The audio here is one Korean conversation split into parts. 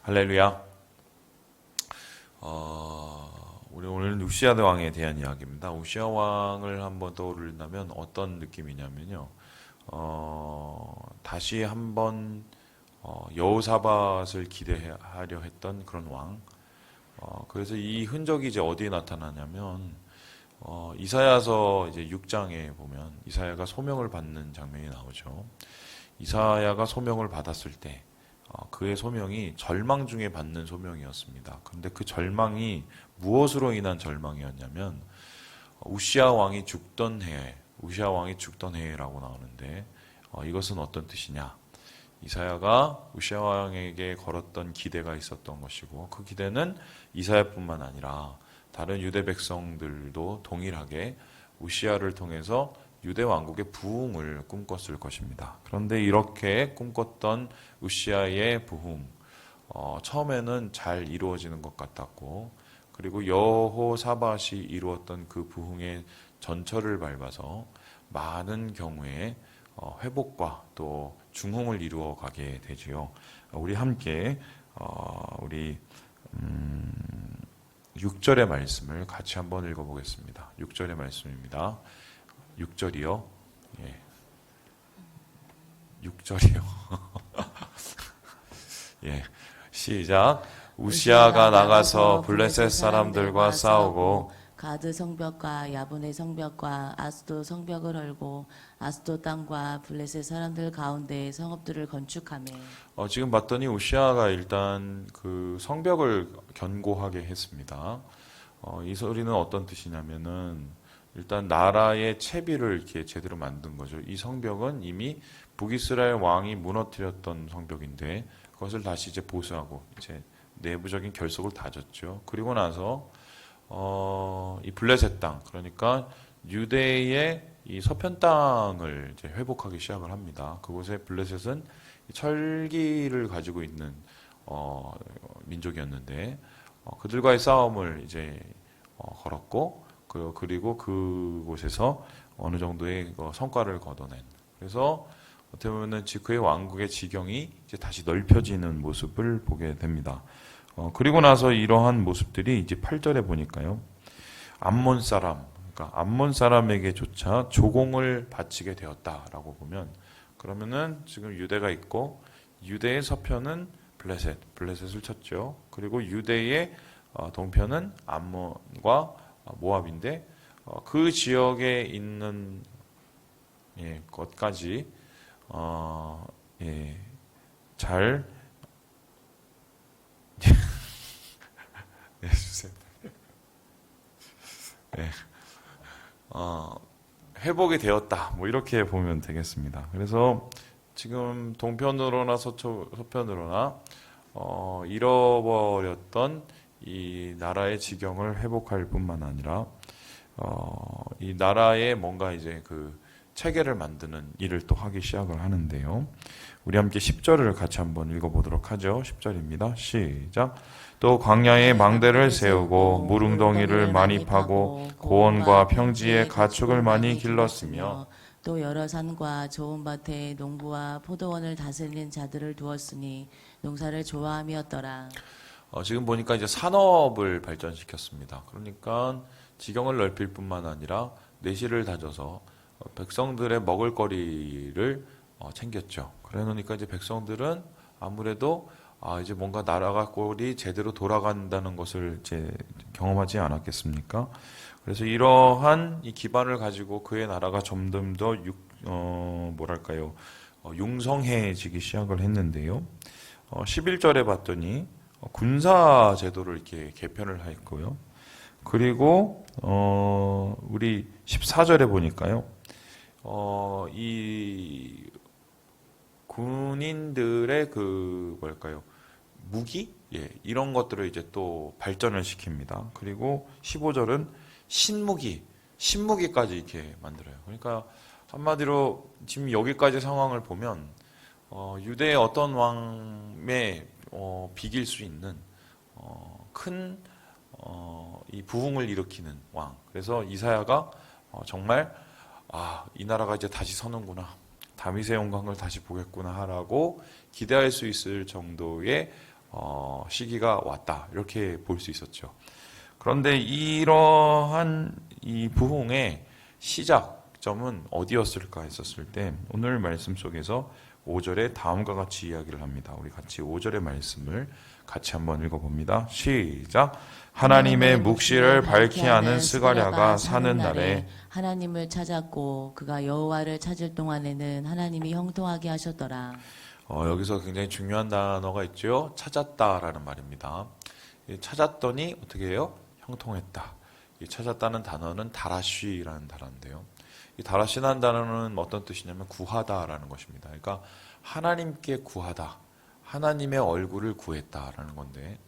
할렐루야. 우리 오늘은 우시아 왕에 대한 이야기입니다. 우시아 왕을 한번 떠올린다면 어떤 느낌이냐면요. 다시 한번 여호사밧을 기대하려 했던 그런 왕. 그래서 이 흔적이 이제 어디에 나타나냐면 이사야서 이제 6장에 보면 이사야가 소명을 받는 장면이 나오죠. 이사야가 소명을 받았을 때 그의 소명이 절망 중에 받는 소명이었습니다. 그런데 그 절망이 무엇으로 인한 절망이었냐면 우시아 왕이 죽던 해라고 나오는데 이것은 어떤 뜻이냐? 이사야가 우시아 왕에게 걸었던 기대가 있었던 것이고 그 기대는 이사야뿐만 아니라 다른 유대 백성들도 동일하게 우시아를 통해서 유대 왕국의 부흥을 꿈꿨을 것입니다. 그런데 이렇게 꿈꿨던 우시아의 부흥, 처음에는 잘 이루어지는 것 같았고, 그리고 여호사밧이 이루었던 그 부흥의 전철을 밟아서 많은 경우에 회복과 또 중흥을 이루어 가게 되지요. 우리 함께 우리 6절의 말씀을 같이 한번 읽어보겠습니다. 6절의 말씀입니다. 6절이요. 예. 6절이요. 예. 시작. 우시아가 나가서 블레셋 사람들과 싸우고 가드 성벽과 야분의 성벽과 아스도 성벽을 헐고 아스도 땅과 블레셋 사람들 가운데 성읍들을 건축하며 지금 봤더니 우시아가 일단 그 성벽을 견고하게 했습니다. 이 소리는 어떤 뜻이냐면은 일단 나라의 채비를 이렇게 제대로 만든 거죠. 이 성벽은 이미 북이스라엘 왕이 무너뜨렸던 성벽인데 그것을 다시 이제 보수하고 이제 내부적인 결속을 다졌죠. 그리고 나서 이 블레셋 땅, 그러니까 유대의 이 서편 땅을 이제 회복하기 시작을 합니다. 그곳에 블레셋은 철기를 가지고 있는 민족이었는데 그들과의 싸움을 이제 걸었고 그리고 그곳에서 어느 정도의 성과를 거둬낸. 그래서 어떻게 보면은 그의 왕국의 지경이 이제 다시 넓혀지는 모습을 보게 됩니다. 그리고 나서 이러한 모습들이 이제 8절에 보니까요. 암몬 사람, 그러니까 암몬 사람에게조차 조공을 바치게 되었다라고 보면 그러면은 지금 유대가 있고 유대의 서편은 블레셋을 쳤죠. 그리고 유대의 동편은 암몬과 모압인데 그 지역에 있는 것까지 잘 해주세요. 회복이 되었다. 뭐 이렇게 보면 되겠습니다. 그래서 지금 동편으로나 서편으로나 잃어버렸던 이 나라의 지경을 회복할 뿐만 아니라 이 나라에 뭔가 이제 그 체계를 만드는 일을 또 하기 시작을 하는데요. 우리 함께 10절을 같이 한번 읽어보도록 하죠. 10절입니다. 시작. 또 광야에 망대를 세우고 물웅덩이를 많이 파고 고원과 평지에 가축을 많이 길렀으며 또 여러 산과 좋은 밭에 농부와 포도원을 다스리는 자들을 두었으니 농사를 좋아함이었더라. 지금 보니까 이제 산업을 발전시켰습니다. 그러니까 지경을 넓힐 뿐만 아니라 내실을 다져서 백성들의 먹을거리를 챙겼죠. 그러니까 이제 백성들은 아무래도 이제 뭔가 나라가 꼴이 제대로 돌아간다는 것을 이제 경험하지 않았겠습니까? 그래서 이러한 이 기반을 가지고 그의 나라가 점점 더 융성해지기 시작을 했는데요. 11절에 봤더니 군사 제도를 이렇게 개편을 했고요. 그리고 우리 14절에 보니까요. 이 군인들의 무기? 이런 것들을 이제 또 발전을 시킵니다. 그리고 15절은 신무기까지 이렇게 만들어요. 그러니까 한마디로 지금 여기까지 상황을 보면 유대의 어떤 왕의 비길 수 있는 큰 이 부흥을 일으키는 왕. 그래서 이사야가 정말 이 나라가 이제 다시 서는구나. 다윗의 영광을 다시 보겠구나 하라고 기대할 수 있을 정도의 시기가 왔다 이렇게 볼 수 있었죠. 그런데 이러한 이 부흥의 시작점은 어디였을까 했었을 때 오늘 말씀 속에서 5절에 다음과 같이 이야기를 합니다. 우리 같이 5절의 말씀을 같이 한번 읽어봅니다. 시작. 하나님의 묵시를 밝히 하는 스가랴가 사는 날에 하나님을 찾았고 그가 여호와를 찾을 동안에는 하나님이 형통하게 하셨더라. 여기서 굉장히 중요한 단어가 있죠. 찾았다라는 말입니다. 찾았더니 어떻게 해요? 형통했다. 이 찾았다는 단어는 다라쉬라는 단어인데요. 이 다라쉬라는 단어는 어떤 뜻이냐면 구하다라는 것입니다. 그러니까 하나님께 구하다. 하나님의 얼굴을 구했다라는 건데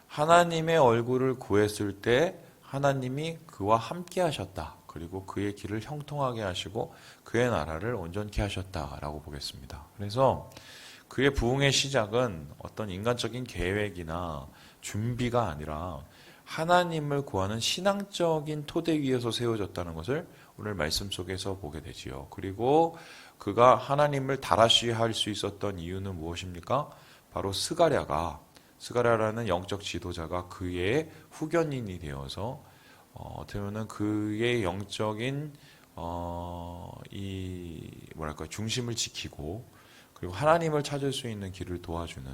하나님의 얼굴을 구했을 때 하나님이 그와 함께 하셨다. 그리고 그의 길을 형통하게 하시고 그의 나라를 온전케 하셨다라고 보겠습니다. 그래서 그의 부흥의 시작은 어떤 인간적인 계획이나 준비가 아니라 하나님을 구하는 신앙적인 토대 위에서 세워졌다는 것을 오늘 말씀 속에서 보게 되지요. 그리고 그가 하나님을 다라쉬할 수 있었던 이유는 무엇입니까? 바로 스가랴라는 영적 지도자가 그의 후견인이 되어서 어떻게 보면 그의 영적인 중심을 지키고 그리고 하나님을 찾을 수 있는 길을 도와주는,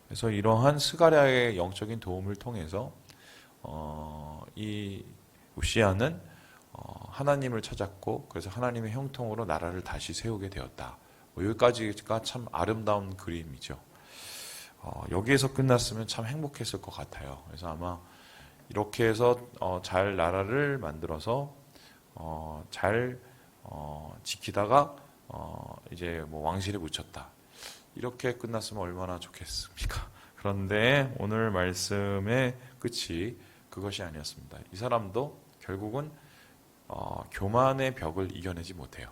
그래서 이러한 스가랴의 영적인 도움을 통해서 이 우시아는 하나님을 찾았고 그래서 하나님의 형통으로 나라를 다시 세우게 되었다. 여기까지가 참 아름다운 그림이죠. 여기에서 끝났으면 참 행복했을 것 같아요. 그래서 아마 이렇게 해서 잘 나라를 만들어서 잘 지키다가 이제 뭐 왕실에 묻혔다. 이렇게 끝났으면 얼마나 좋겠습니까? 그런데 오늘 말씀의 끝이 그것이 아니었습니다. 이 사람도 결국은 교만의 벽을 이겨내지 못해요.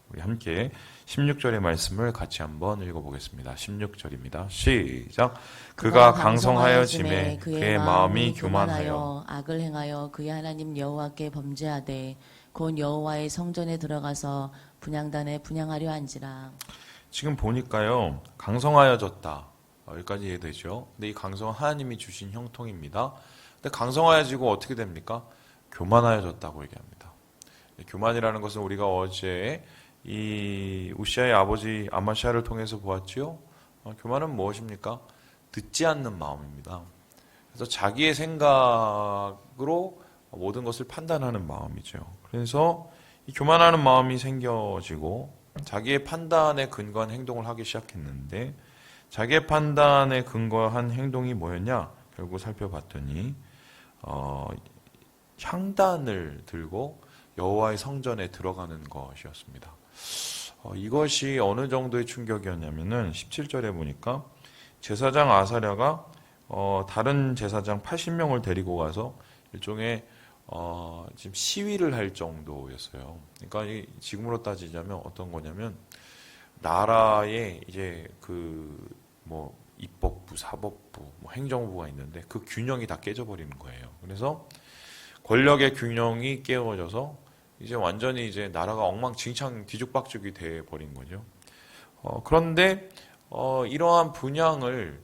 우리 함께 16절의 말씀을 같이 한번 읽어보겠습니다. 16절입니다. 시작. 그가 강성하여 짐에 그의 마음이 교만하여 악을 행하여 그의 하나님 여호와께 범죄하되 곧 여호와의 성전에 들어가서 분향단에 분향하려 한지라. 지금 보니까요, 강성하여졌다. 여기까지 이해되죠? 근데 이 강성은 하나님이 주신 형통입니다. 근데 강성하여지고 어떻게 됩니까? 교만하여졌다고 얘기합니다. 교만이라는 것은 우리가 어제 이 우시아의 아버지 아마시아를 통해서 보았지요. 교만은 무엇입니까? 듣지 않는 마음입니다. 그래서 자기의 생각으로 모든 것을 판단하는 마음이죠. 그래서 이 교만하는 마음이 생겨지고 자기의 판단에 근거한 행동을 하기 시작했는데 자기의 판단에 근거한 행동이 뭐였냐? 결국 살펴봤더니 향단을 들고 여호와의 성전에 들어가는 것이었습니다. 이것이 어느 정도의 충격이었냐면은 17절에 보니까 제사장 아사랴가 다른 제사장 80명을 데리고 가서 일종의 지금 시위를 할 정도였어요. 그러니까 지금으로 따지자면 어떤 거냐면 나라에 이제 뭐 입법부, 사법부, 뭐 행정부가 있는데 그 균형이 다 깨져버리는 거예요. 그래서 권력의 균형이 깨어져서 이제 완전히 이제 나라가 엉망진창 뒤죽박죽이 돼 버린 거죠. 그런데 이러한 분향을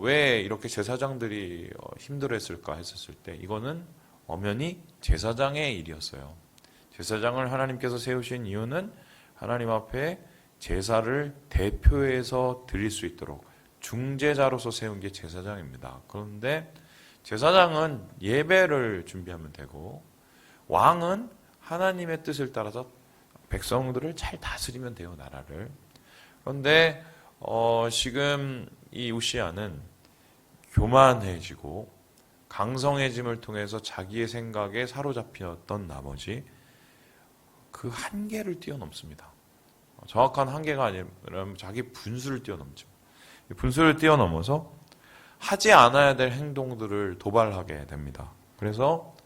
왜 이렇게 제사장들이 힘들어했을까 했었을 때 이거는 엄연히 제사장의 일이었어요. 제사장을 하나님께서 세우신 이유는 하나님 앞에 제사를 대표해서 드릴 수 있도록 중재자로서 세운 게 제사장입니다. 그런데 제사장은 예배를 준비하면 되고 왕은 하나님의 뜻을 따라서 백성들을 잘 다스리면 돼요, 나라를. 그런데 지금 이 우시아는 교만해지고 강성해짐을 통해서 자기의 생각에 사로잡혔던 나머지 그 한계를 뛰어넘습니다. 정확한 한계가 아니라면 자기 분수를 뛰어넘죠. 분수를 뛰어넘어서 하지 않아야 될 행동들을 도발하게 됩니다. 그래서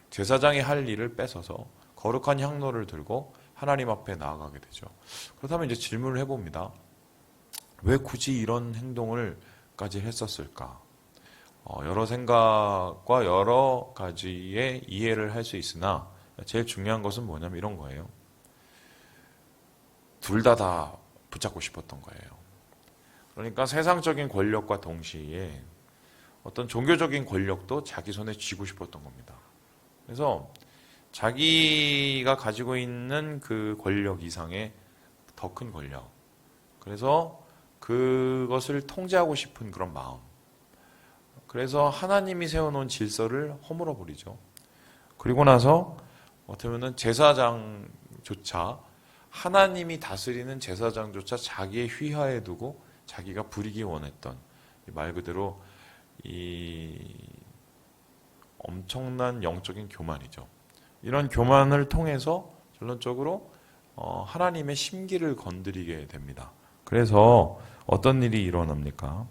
제사장이 할 일을 뺏어서 거룩한 향로를 들고 하나님 앞에 나아가게 되죠. 그렇다면 이제 질문을 해봅니다. 왜 굳이 이런 행동을까지 했었을까? 여러 생각과 여러 가지의 이해를 할 수 있으나 제일 중요한 것은 뭐냐면 이런 거예요. 둘 다 붙잡고 싶었던 거예요. 그러니까 세상적인 권력과 동시에 어떤 종교적인 권력도 자기 손에 쥐고 싶었던 겁니다. 그래서 자기가 가지고 있는 그 권력 이상의 더 큰 권력. 그래서 그것을 통제하고 싶은 그런 마음. 그래서 하나님이 세워놓은 질서를 허물어 버리죠. 그리고 나서 어떻게 보면 제사장조차 하나님이 다스리는 제사장조차 자기의 휘하에 두고 자기가 부리기 원했던 말 그대로 이 엄청난 영적인 교만이죠. 이런 교만을 통해서 결론적으로 하나님의 심기를 건드리게 됩니다. 그래서 어떤 일이 일어납니까?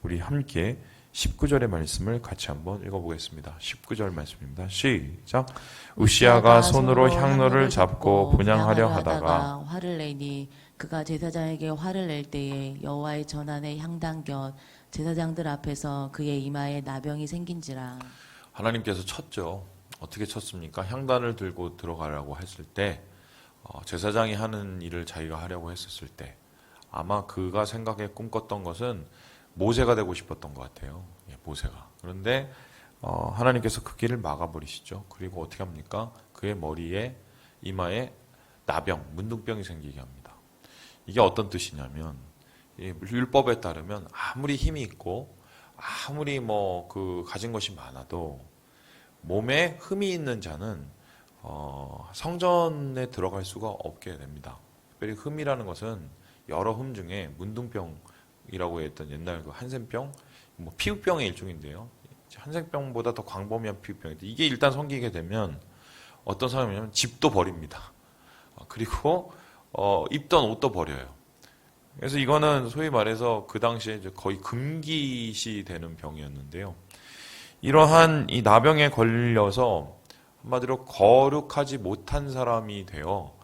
우리 함께 19절의 말씀을 같이 한번 읽어보겠습니다. 19절 말씀입니다. 시작. 우시아가 손으로 향로를 잡고 분향하려 하다가 화를 내니 그가 제사장에게 화를 낼 때에 여호와의 전안에 향단 곁 제사장들 앞에서 그의 이마에 나병이 생긴지라. 하나님께서 쳤죠. 어떻게 쳤습니까? 향단을 들고 들어가라고 했을 때 제사장이 하는 일을 자기가 하려고 했었을 때 아마 그가 생각에 꿈꿨던 것은 모세가 되고 싶었던 것 같아요. 예, 모세가. 그런데 하나님께서 그 길을 막아버리시죠. 그리고 어떻게 합니까? 그의 머리에 이마에 나병, 문둥병이 생기게 합니다. 이게 어떤 뜻이냐면 율법에 따르면 아무리 힘이 있고 아무리 가진 것이 많아도 몸에 흠이 있는 자는 성전에 들어갈 수가 없게 됩니다. 특별히 흠이라는 것은 여러 흠 중에 문둥병이라고 했던 옛날 그 한센병, 피부병의 일종인데요. 한센병보다 더 광범위한 피부병인데 이게 일단 생기게 되면 어떤 사람이냐면 집도 버립니다. 그리고 입던 옷도 버려요. 그래서 이거는 소위 말해서 그 당시에 이제 거의 금기시 되는 병이었는데요. 이러한 이 나병에 걸려서 한마디로 거룩하지 못한 사람이 되어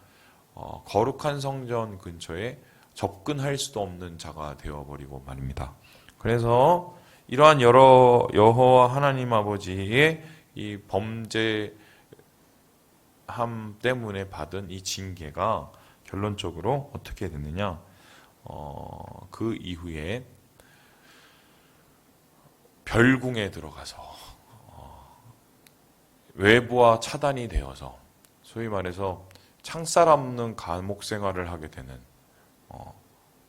거룩한 성전 근처에 접근할 수도 없는 자가 되어버리고 말입니다. 그래서 이러한 여호와 하나님 아버지의 이 범죄함 때문에 받은 이 징계가 결론적으로 어떻게 됐느냐? 그 이후에 별궁에 들어가서 외부와 차단이 되어서 소위 말해서 창살 없는 감옥 생활을 하게 되는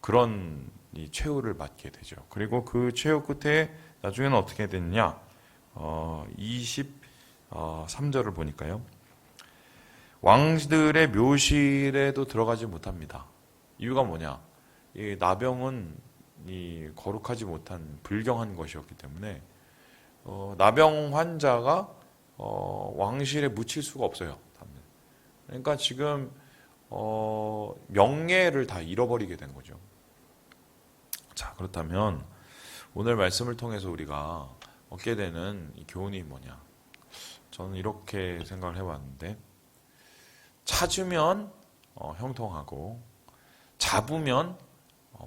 그런 이 최후를 맞게 되죠. 그리고 그 최후 끝에 나중에는 어떻게 됐냐? 23절을 보니까요. 왕들의 묘실에도 들어가지 못합니다. 이유가 뭐냐? 이 나병은 이 거룩하지 못한 불경한 것이었기 때문에 나병 환자가 왕실에 묻힐 수가 없어요. 그러니까 지금 명예를 다 잃어버리게 된 거죠. 자, 그렇다면 오늘 말씀을 통해서 우리가 얻게 되는 이 교훈이 뭐냐? 저는 이렇게 생각을 해봤는데 찾으면 형통하고 잡으면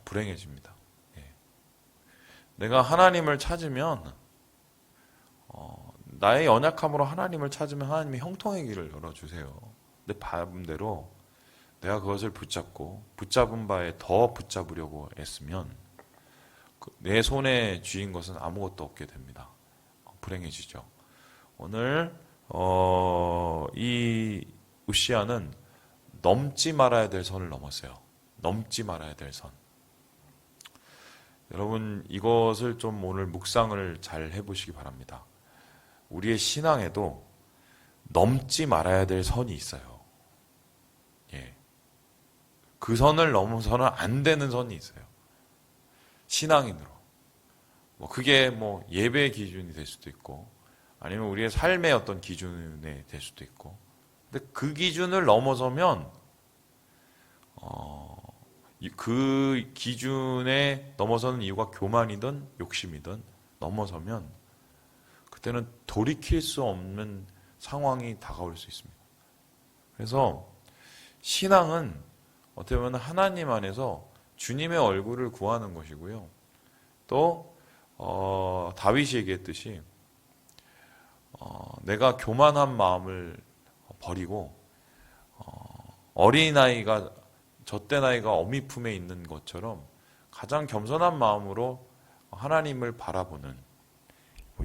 불행해집니다. 예. 내가 하나님을 찾으면 나의 연약함으로 하나님을 찾으면 하나님이 형통의 길을 열어주세요. 근데 반대로 내가 그것을 붙잡은 바에 더 붙잡으려고 애쓰면 내 손에 쥐인 것은 아무것도 없게 됩니다. 불행해지죠. 오늘 이 우시아는 넘지 말아야 될 선을 넘었어요. 넘지 말아야 될 선. 여러분 이것을 좀 오늘 묵상을 잘 해보시기 바랍니다. 우리의 신앙에도 넘지 말아야 될 선이 있어요. 예. 그 선을 넘어서는 안 되는 선이 있어요. 신앙인으로. 그게 예배의 기준이 될 수도 있고, 아니면 우리의 삶의 어떤 기준이 될 수도 있고, 근데 그 기준을 넘어서면, 그 기준에 넘어서는 이유가 교만이든 욕심이든 넘어서면, 그때는 돌이킬 수 없는 상황이 다가올 수 있습니다. 그래서 신앙은 어떻게 보면 하나님 안에서 주님의 얼굴을 구하는 것이고요. 또 다윗이 얘기했듯이 내가 교만한 마음을 버리고 어린아이가 젖된 아이가 어미 품에 있는 것처럼 가장 겸손한 마음으로 하나님을 바라보는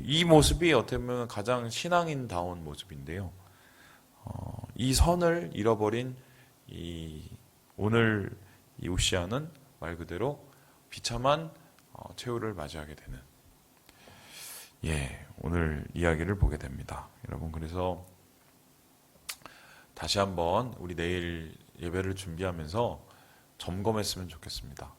이 모습이 어떻게 보면 가장 신앙인다운 모습인데요. 이 선을 잃어버린 오늘 이 우시아는 말 그대로 비참한 최후를 맞이하게 되는 오늘 이야기를 보게 됩니다. 여러분, 그래서 다시 한번 우리 내일 예배를 준비하면서 점검했으면 좋겠습니다.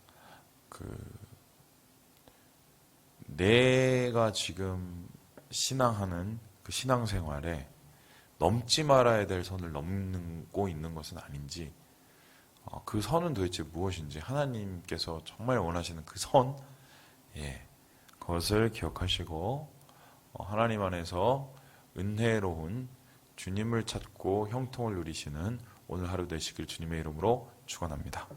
내가 지금 신앙하는 그 신앙생활에 넘지 말아야 될 선을 넘고 있는 것은 아닌지, 그 선은 도대체 무엇인지, 하나님께서 정말 원하시는 그 선, 그것을 기억하시고 하나님 안에서 은혜로운 주님을 찾고 형통을 누리시는 오늘 하루 되시길 주님의 이름으로 축원합니다.